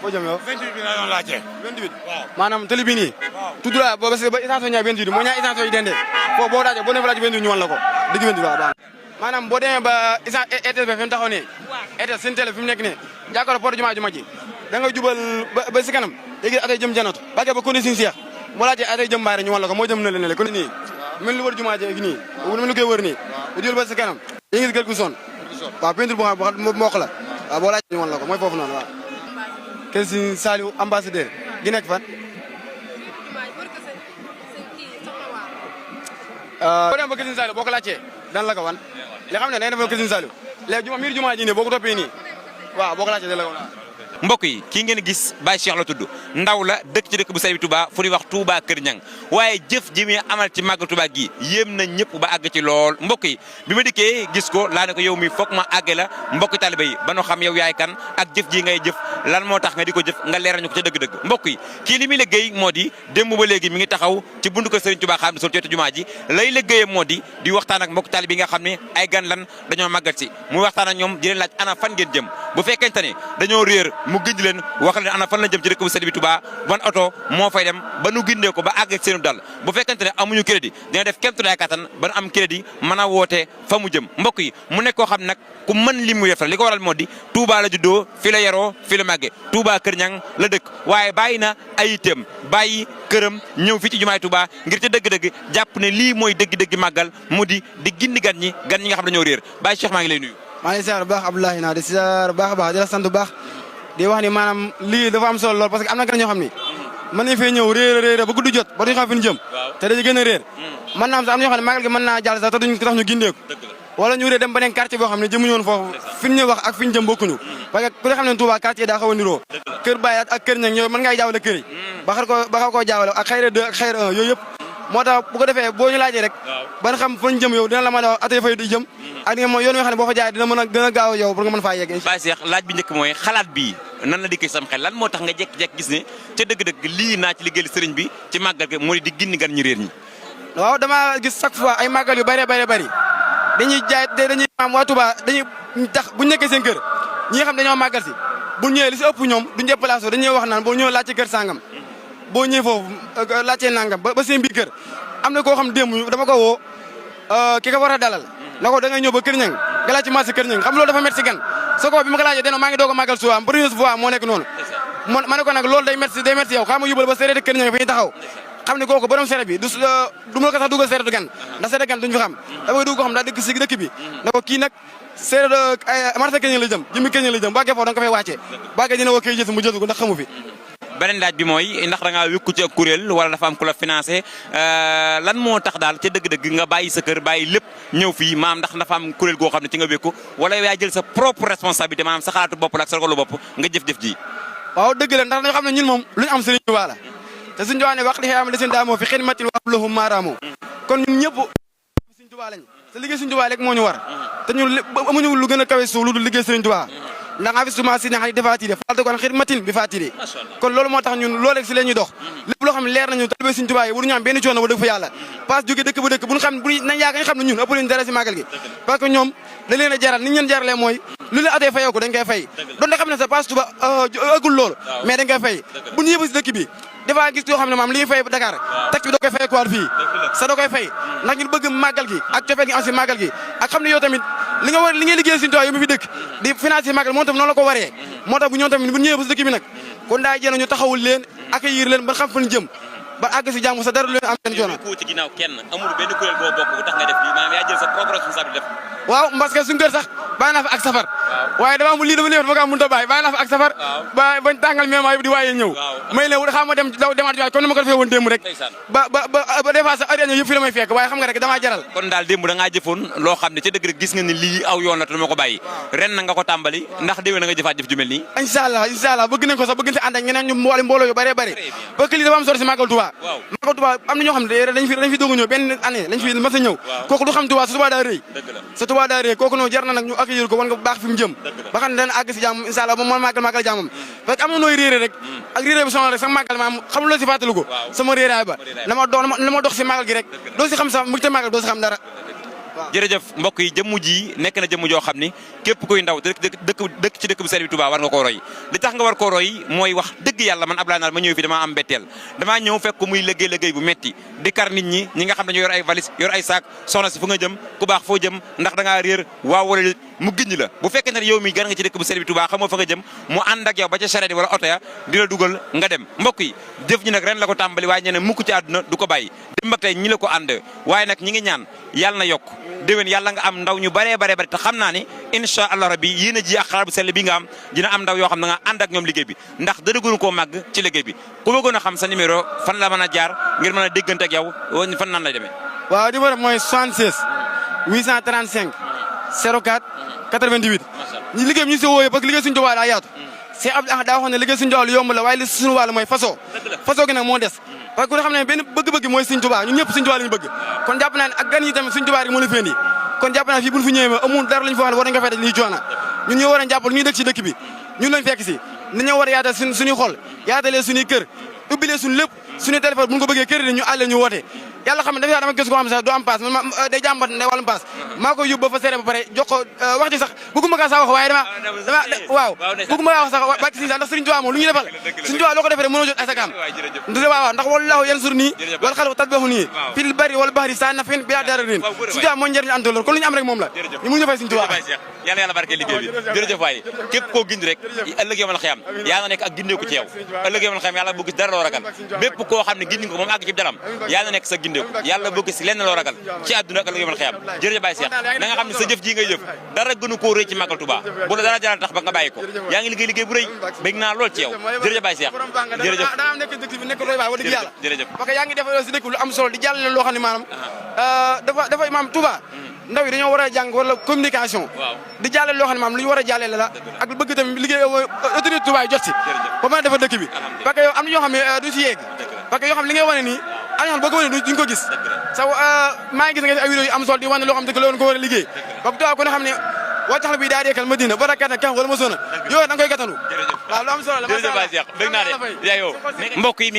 foo jëm yow 28 bi la doon laajte 28 waaw maanaam télé bi nii tudd la ba station ñaar 28 moo ñaar station yi dende foo boo daajee boo ne fa laaj 28 ñu wan la ko digg 28 waaw baax maanaam boo demee ba ETS bi fi mu taxaw nii ETS seen télé fi mu nekk nii jàkkaarloo port jumaa ji da nga jubal ba si kanam léegi atay jëm janatu bàggee ba koni siñ seex boo laajee atay jëm mbaare ñu wan la ko moo jëm na leen kon nii mel lu wër jumaa ji nii mel lu koy wër nii bu jubal ba si kanam yi ngi gël gu son waaw peinture boo xam mokk la waaw boo laajee ñu wan la ko mooy foofu noonu waaw kër si Saliou ambassadeur gi nekk fan boo dem ba kër si Saliou boo ko laajtee dan la ko wan li xam ne day def kër si Saliou léegi juma miir jumaa ji nii boo ko toppee nii waaw boo ko laajtee dan la ko wan mbokk yi kii ngeen gis Baye Cheikh la tudd ndaw la dëkk ci dëkk bu sell bi Touba fu ñuy wax Touba Kër Ñang waaye jëf ji muy amal ci màggal Touba gi yéem na ñëpp ba àgg ci lool mbokk yi bi ma dikkee gis ko laa ne ko yow mi foog ma àgge la mbokki talibé yi ba nu xam yow yaay kan ak jëf ji ngay jëf lan moo tax nga di ko jëf nga leeral ñu ko ca dëgg-dëgg mbokk yi kii li muy liggéey moo di démb ba léegi mi ngi taxaw ci buntu kër Serigne Touba xam ne sol ci jumaa ji lay liggéeyam moo di waxtaan ak mbokki talibé yi nga xam ne ay gan lan dañoo màggal si muy waxtaan ak ñoom di leen laaj ana fan ngeen jëm bu fekkente ne dañoo réer mu gëj leen wax leen ana fan la jëm ci dëkk bu sell bi Touba ban oto moo fay dem ba nu gindee ko ba àgg ak seenu dal bu fekkente ne amuñu crédit dina def kéem tolluwaay kattan ba nu am crédit mën a woote fa mu jëm mbokk yi mu nekk koo xam nag ku mën li mu def li ko waral moo di Touba la juddoo fi la yaroo fi la màggee Touba Kër Ñang la dëkk waaye bàyyi na ay itam bàyyi këram ñëw fii ci jumaay Touba ngir ca dëgg-dëgg jàpp ne lii mooy dëgg-dëgg màggal mu di gindi gan ñi nga xam dañoo réer Baye Cheikh maa ngi lay nuyu. maa ngi siyaar bu baax Abdoulaye naa di siyaar bu baax a baax di la sant bu baax di wax ni maanaam lii dafa am solo lool parce que am na gan ñoo xam ni mën nañu fee ñëw réer ba guddi jot ba duñu xam fi ñu jëm te dañu gën a réer mën naa am sax am na ñoo xam ne màggal gi mën naa jàll sax te duñ tax ñu gindeeku wala ñu réer dem beneen quartier boo xam ne jëmuñu woon foofu fi ñu wax ak fi ñu jëm bokkuñu parce que ku ne xam ne Touba quartier daa xaw a niroo kër Baye ak kër Ñang ñëw mën ngay jaawale kër yi ba xaw koo jaawale ak xayra 2 ak xayra 1 yooyu yëpp moo tax bu ko defee boo ñu laajee rek ban xam fañ jëm yow dina la mën a wax atay fay di jëm ak di nga mooy yoon wi xam ne boo fa jaay dina mën a gën a gaaw yow pour nga mën faa yegg Baye Cheikh laaj bi njëkk mooy xalaat bi nan la dikkee sam xel lan moo tax nga jekk-jekk gis ne ca dëgg-dëgg lii naa ci liggéeyal sëriñ bi ci màggal gi moo di gindi gan ñi réer ñi waaw dama gis chaque fois ay màggal yu bëree bëri dañuy jaay dañuy maam waa Touba dañuy tax bu ñu nekkee seen kër ñi nga xam dañoo màggal si bu ñëwee li si ëpp ñoom duñu déplacé dañuy wax naan boo ñëwee laajte kër sàngam boo ñëwee foofu laajtee nangam ba seen biir kër am na koo xam démb dama ko woo ki ko war a dalal na ko da ngay ñëw ba Kër Ñang nga laaj ci marché Kër Ñang xam loolu dafa métti si gan soo ko bi ma ko laajee deno maa ngi doog a màggal suwaam première fois moo nekk noonu ma ne ko nag loolu day métti yow xam nga yóbbal ba sereet Kër Ñang fi ñu taxaw xam ne kooku borom sere bi du ma ko sax dugal sereetu gan ndax sereetu gan duñu fi xam dama dugg ko xam daa dëkk si dëkk bi na ko kii nag sereet marché Kër Ñang la jëm jëmmi Kër Ñang la jëm bàggee foofu da nga ko fay wàccee bàggee dina woo koy jël mu jël ko ndax xamu fi beneen laaj bi mooy ndax da ngaa wékku ci ak kuréel wala dafa am ku la financé lan moo tax daal ca dëgg-dëgg nga bàyyi sa kër bàyyi lépp ñëw fii maam ndax dafa am kuréel goo xam ne ci nga wékku wala yaa jël sa propre responsabilité maanaam sa xalaatu bopp la ak sa ragalu bopp nga jëf-jëf ji waaw dëgg la ndax dañoo xam ne ñun moom lu ñu am Sëriñ Tuubaa la te Sëriñ Tuubaa ne wax li xëy am seen daamoo fi xidmatin wa ablahum maaraamoo kon ñun ñëpp Sëriñ Tuubaa lañ te liggéey Sëriñ Tuubaa rek moo ñu war te ñun amuñu lu gën a kawe suuf lu dul liggéey Sëriñ Tuubaa ndax investissement si nax di faatiri falta kon xidmatin bi faatiri kon loolu moo tax ñun loolu rek si leen ñuy dox lépp loo xam ne leer nañu talibé Sëriñ Tuubaa yi waruñu am benn coono ba dëgg fa yàlla passe jóge dëkk ba dëkk bu ñu xam bu nañ yaakaar ñu xam ne ñun ëpp leen dara si màggal gi parce que ñoom dañ leen a jaral ni ñu leen jaralee mooy lu leen atee fayoo ko dañ koy fay doon da xam ne sa passe Touba ëggul loolu mais dañ koy fay bu ñu yëbu si dëkk bi dafa gis yoo xam ne maam li ñuy fay Dakar tax bi doo koy fay quoi fii sa doo koy fay ndax ñu bëgg màggal gi ak cofeel gi am si màggal gi ak xam ne yow tamit li ngay liggéey Sëriñ Tuubaa yow mi fi dëkk di financer màggal moom tamit noonu la ko waree moo tax bu ñoom tamit bu ñëwee ba si dëkk bi nag kon daa jéem ñu taxawul leen accueillir leen ba xam fan jëm ba àgg si jàmm sa dara lu leen am benn coono ko ci ginnaaw kenn amul benn kuréel boo bokk bu tax nga def lii maanaam yaa jël sa propre responsabilité def waaw parce que suñu kër sax bàyyi naa fa ak safar waaye dama amul lii dama neex dama ko mënut a bàyyi bàyyi naa fa ak safar ba bañ tàngal méma yëpp di waaye ñëw may leen xam ma dem demaat waay comme ni ma ko defee woon démb rek ba des fois sax heure yëpp fi la may fekk waaye xam nga rek damaa jaral kon daal démb da ngaa jëfoon loo xam ne ca dëgg rek gis nga ni lii aw yoon la te dama ko bàyyi ren na nga ko tàmbali ndax déwén na nga jëfaat jëf ju mel nii inshallah bëgg nañ ko sax bëgg nañ ànd ak ñeneen ñu mbooloo yu bëree bëri parce que lii dafa am solo si Màggal Touba Màggal Touba am na ñoo xam ne dañ fi doog a ñëw benn année lañ fi mas a ñëw kooku du xam Touba sa Touba daa rëy sa Touba daa rëy kooku noonu jar na nag ñu accueillir ko wan nga bu baax fi mu jëm ba xam ne dana àgg si jàmm inshallah moom mooy màggal jàmmam parce que am na nooy réeré rek ak réeré bi sonal rek sax màggal maam xam loo si fàttali ko sama réeraay ba la ma dox si màggal gi rek doo si xam sax mu te màggal doo si xam dara jërëjëf mbokk yi jëmm ji nekk na jëmm joo xam ni képp kuy ndaw dëkk ci dëkk bu sell bi Touba war nga koo roy li tax nga war koo roy mooy wax dëgg yàlla man Abdoulaye Nar ma ñëw fi damaa am mbetteel damaa ñëw fekk ko muy liggéey bu metti di kar nit ñi nga xam ne ñu yor ay valise yor ay saak soxna si fu nga jëm ku baax foo jëm ndax da ngaa réer waaw wala mu giñ la bu fekkee ne yow mi gan nga ci dëkk bu sell bi Touba xamoo fa nga jëm mu ànd ak yow ba ca charrette wala oto ya di la dugal nga dem mbokk yi jëf ñi nag ren la ko tàmbali waaye ñeneen mukk ci àdduna du ko bàyyi dem ak tey ñi la ko ànd waaye nag ñi ngi ñaan yàlla na yokk déwén yàlla nga am ndaw ñu baree te xam naa ne incha allah rabbi yéen a ji ak xalaat bu sell bi nga am dina am ndaw yoo xam ne nga ànd ak ñoom liggéey bi ndax dara gënu koo màgg ci liggéey bi ku bëggoon a xam sa numéro fan la mën a jaar ngir mën a déggante ak yow fan nan lay demee. waaw numéro mooy 76 835 04 88 ñi liggéey bi ñu si wooyee parce que liggéey suñu Tuubaa daa yaatu c'est Abdou Ahad daa waxoon ne liggéey suñu Tuubaa lu yomb la waaye li suñu wàll mooy façon gi nag moo des parce que ku xam ne benn bëgg-bëgg mooy Sëriñ Tuubaa ñun ñëpp Sëriñ Tuubaa lañu bëgg kon jàpp naa ne ak gan yi tamit Sëriñ Tuubaa rek moo la féndi kon jàpp naa fii buñ fi ñëwee amul dara lañu fa wax war nañ ko fay daj lii coona ñun ñoo war a jàppal ñuy dëkk ci dëkk bi ñun lañ fekk si dañoo war a yaatal suñuy xol yaatalee suñuy kër ubbilee suñu lépp suñu téléphone bu ñu ko bëggee kër yi ñu àlle ñu woote yàlla xam ne dafa dama gis ko xam sax du am paas man day jàmbat ne wàllum paas maa koy yóbbu ba fa seere ba pare jox ko wax ji sax bëgguma kaa sax wax waaye dama waaw bëgguma kaa wax sax bàkk si sax ndax Sëriñ Tuubaa moom lu ñu defal Sëriñ Tuubaa loo ko defee rek mënoo jot asakaam waaw ndax wallahu yansur nii wal xalqu tatbahu nii fil barri wal bahri sa nafin bi dara nin Sëriñ Tuubaa moo njëriñ anto loolu kon lu ñu am rek moom la ñu mënuñu fay Sëriñ Tuubaa yàlla yàlla barke liggéey bi jërëjëf waay képp koo gindi rek ëllëg yomal xiyam yàlla nekk ak gindeeku ci yow ëllëg yomal xiyam yàlla bu gis dara loo ragal bépp koo xam ne gindi ko moom àgg ci daram yàlla nekk sa gindeeku yàlla bu gis lenn loo ragal ci àdduna ak ëllëg yomal xiyam jërëjëf Baye Cheikh na nga xam ne sa jëf ji ngay jëf dara gënu koo rëy ci Magal Touba bu la dara jaral tax ba nga bàyyi ko yaa ngi liggéey bu rëy bëgg naa lool ci yow jërëjëf Baye Cheikh jërëjëf daa am nekk dëkk bi nekk roy baay wax dëgg yàlla jërëjëf parce que yaa ngi def si dëkk lu am solo di jàllale loo xam ne maanaam dafa maam Touba ndaw yi dañoo war a jàng wala communication di jàllale loo xam ne maam lu ñu war a jàllale la ak bëgg tamit liggéey autorité Touba yi jot si ba mën a defar dëkk bi parce que yow am na ñoo xam ne du si yegg parce que yoo xam li ngay wane nii am na ñoo xam boo ko wane duñ ko gis sa maa ngi gis nga def ay vidéo yu am solo di wane loo xam dëkk loolu ko war a liggéey ba Touba ko ne xam ne wàccax la bi daa deekal Madina ba rakkat nag kan wala ma soona yooyu da nga koy gàttanu waaw lu am solo la jërëjëf Baye Cheikh bëgg naa de yaa yow mbokk yi